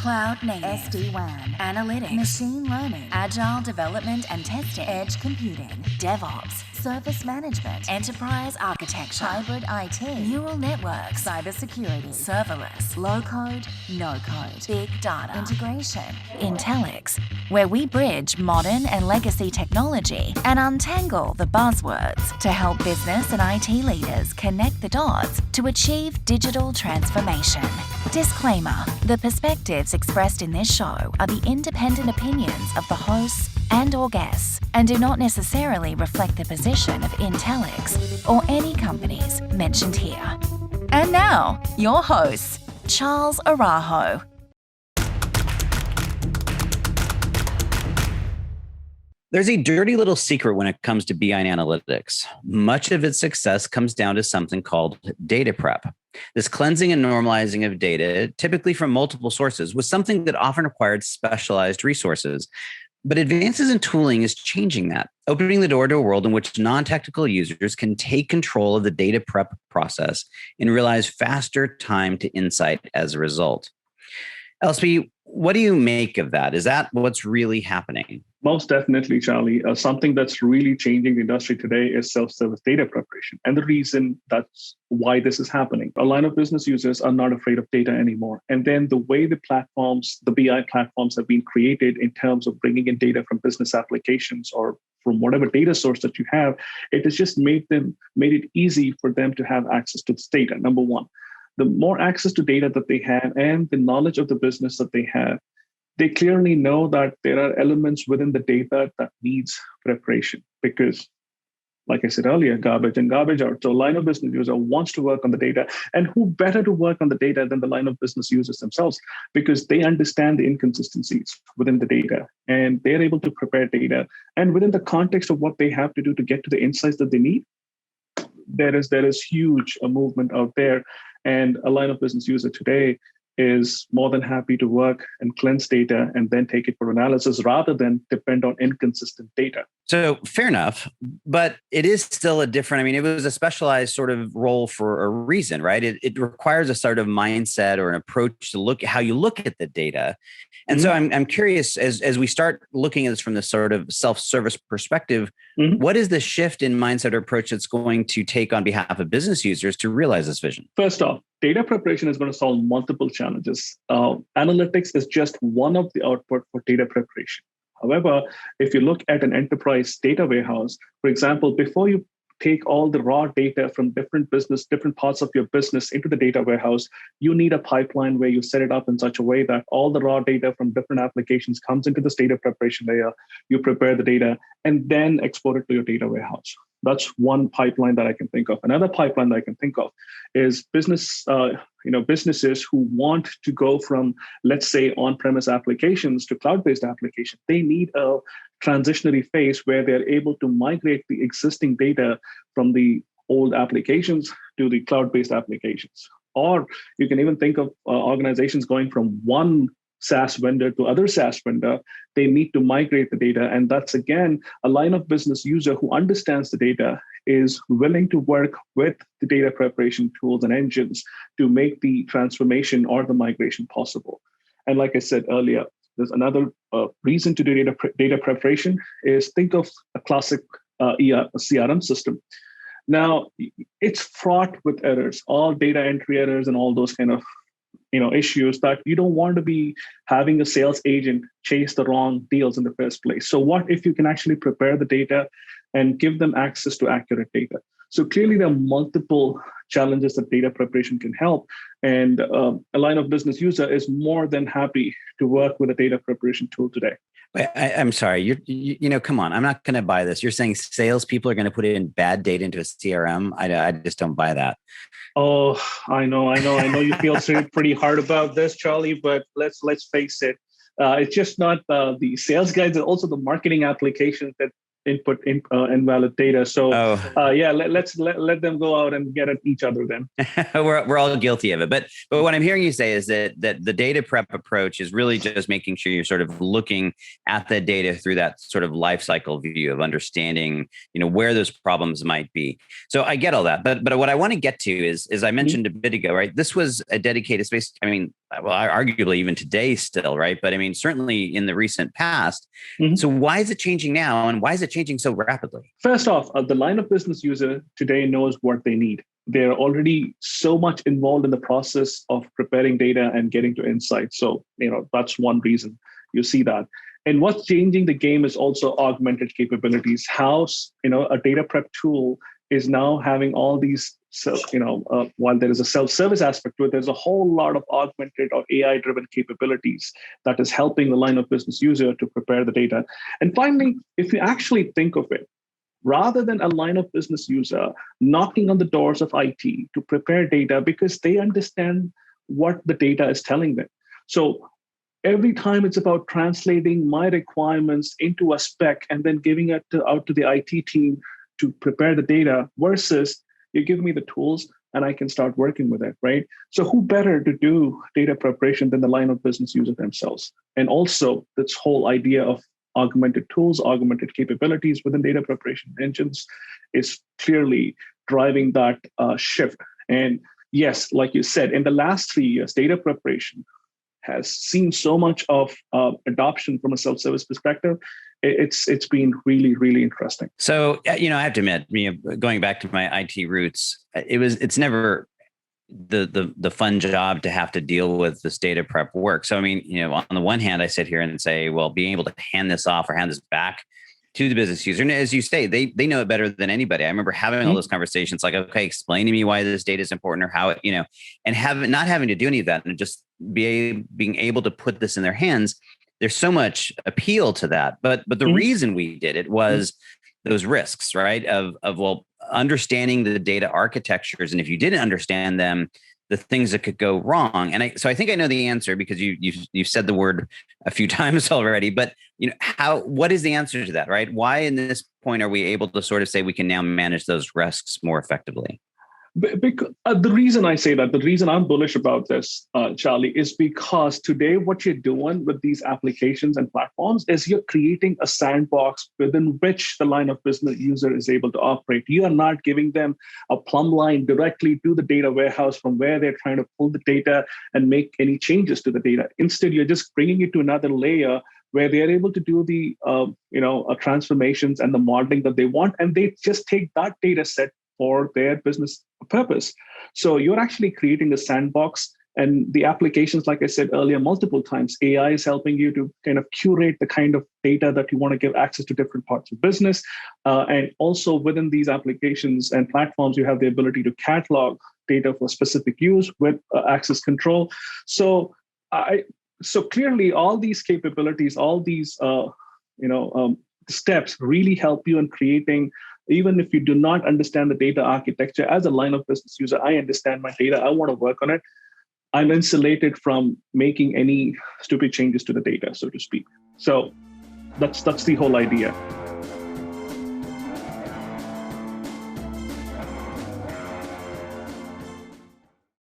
cloud native, SD-WAN, analytics, machine learning, agile development and testing, edge computing, DevOps, service management, enterprise architecture, hybrid IT, neural networks, cybersecurity, serverless, low-code, no-code, big data, integration, Intellics, where we bridge modern and legacy technology and untangle the buzzwords to help business and IT leaders connect the dots to achieve digital transformation. Disclaimer: the perspectives expressed in this show are the independent opinions of the hosts and/or guests and do not necessarily reflect the position of Intellics or any companies mentioned here. And now, your hosts, Charles Arajo. There's a dirty little secret when it comes to BI and analytics. Much of its success comes down to something called data prep. This cleansing and normalizing of data, typically from multiple sources, was something that often required specialized resources. But advances in tooling is changing that, opening the door to a world in which non-technical users can take control of the data prep process and realize faster time to insight as a result. LSP, what do you make of that? Is that what's really happening? Most definitely, Charlie. Something that's really changing the industry today is self-service data preparation. And the reason that's why this is happening. A line of business users are not afraid of data anymore. And then the way the platforms, the BI platforms have been created in terms of bringing in data from business applications or from whatever data source that you have, it has just made it easy for them to have access to this data, number one. The more access to data that they have and the knowledge of the business that they have, they clearly know that there are elements within the data that needs preparation because, like I said earlier, garbage in, garbage out. So a line of business user wants to work on the data, and who better to work on the data than the line of business users themselves, because they understand the inconsistencies within the data and they're able to prepare data. And within the context of what they have to do to get to the insights that they need, there is huge a movement out there. And a line of business user today is more than happy to work and cleanse data and then take it for analysis rather than depend on inconsistent data. So fair enough, but it is still a different, it was a specialized sort of role for a reason, right? It requires a sort of mindset or an approach to look at how you look at the data. And so I'm curious, as we start looking at this from this sort of self-service perspective, what is the shift in mindset or approach that's going to take on behalf of business users to realize this vision? First off, data preparation is going to solve multiple challenges. Analytics is just one of the output for data preparation. However, if you look at an enterprise data warehouse, for example, before you take all the raw data from different parts of your business into the data warehouse, you need a pipeline where you set it up in such a way that all the raw data from different applications comes into this data preparation layer. You prepare the data and then export it to your data warehouse. That's one pipeline that I can think of. Another pipeline that I can think of is businesses who want to go from, let's say, on-premise applications to cloud-based applications. They need a transitionary phase where they're able to migrate the existing data from the old applications to the cloud-based applications. Or you can even think of organizations going from one SaaS vendor to other SaaS vendor. They need to migrate the data. And that's, again, a line of business user who understands the data, is willing to work with the data preparation tools and engines to make the transformation or the migration possible. And like I said earlier, there's another reason to do data preparation is think of a classic CRM system. Now, it's fraught with errors, all data entry errors and all those kind of issues that you don't want to be having a sales agent chase the wrong deals in the first place. So what if you can actually prepare the data and give them access to accurate data? So clearly there are multiple challenges that data preparation can help. And a line of business user is more than happy to work with a data preparation tool today. I'm sorry, come on. I'm not going to buy this. You're saying salespeople are going to put in bad data into a CRM? I just don't buy that. Oh, I know. You feel pretty hard about this, Charlie, but let's face it. It's just not the sales guides, and also the marketing applications that input invalid data. So let them go out and get at each other then. we're all guilty of it. But what I'm hearing you say is that the data prep approach is really just making sure you're sort of looking at the data through that sort of life cycle view of understanding, where those problems might be. So I get all that. But what I want to get to is, as I mentioned a bit ago, right? This was a dedicated space. well, arguably even today still, right? But I mean, certainly in the recent past. Mhm. So why is it changing now? And why is it changing so rapidly? First off, the line of business user today knows what they need. They're already so much involved in the process of preparing data and getting to insights. So, that's one reason you see that. And what's changing the game is also augmented capabilities. How, a data prep tool is now having all these, while there is a self-service aspect to it, there's a whole lot of augmented or AI-driven capabilities that is helping the line of business user to prepare the data. And finally, if you actually think of it, rather than a line of business user knocking on the doors of IT to prepare data because they understand what the data is telling them. So every time it's about translating my requirements into a spec and then giving it out to the IT team to prepare the data versus you give me the tools and I can start working with it, right? So who better to do data preparation than the line of business user themselves? And also this whole idea of augmented tools, augmented capabilities within data preparation engines is clearly driving that shift. And yes, like you said, in the last 3 years, data preparation has seen so much of adoption from a self-service perspective. It's been really, really interesting. So, I have to admit, going back to my IT roots, it's never the fun job to have to deal with this data prep work. So, I mean, on the one hand, I sit here and say, well, being able to hand this off or hand this back to the business user. And as you say, they know it better than anybody. I remember having all those conversations like, okay, explain to me why this data is important or how it, and not having to do any of that and just being able to put this in their hands. There's so much appeal to that. But the reason we did it was those risks, right? Of understanding the data architectures. And if you didn't understand them, the things that could go wrong. And so I think I know the answer because you've said the word a few times already, but what is the answer to that, right? Why in this point are we able to sort of say we can now manage those risks more effectively? Because, the reason I say that, the reason I'm bullish about this, Charlie, is because today what you're doing with these applications and platforms is you're creating a sandbox within which the line of business user is able to operate. You are not giving them a plumb line directly to the data warehouse from where they're trying to pull the data and make any changes to the data. Instead, you're just bringing it to another layer where they are able to do the transformations and the modeling that they want, and they just take that data set for their business purpose. So you're actually creating a sandbox, and the applications, like I said earlier, multiple times, AI is helping you to kind of curate the kind of data that you want to give access to different parts of business. And also within these applications and platforms, you have the ability to catalog data for specific use with access control. So clearly all these capabilities, all these steps really help you in creating. Even if you do not understand the data architecture, as a line of business user, I understand my data. I want to work on it. I'm insulated from making any stupid changes to the data, so to speak. So that's the whole idea.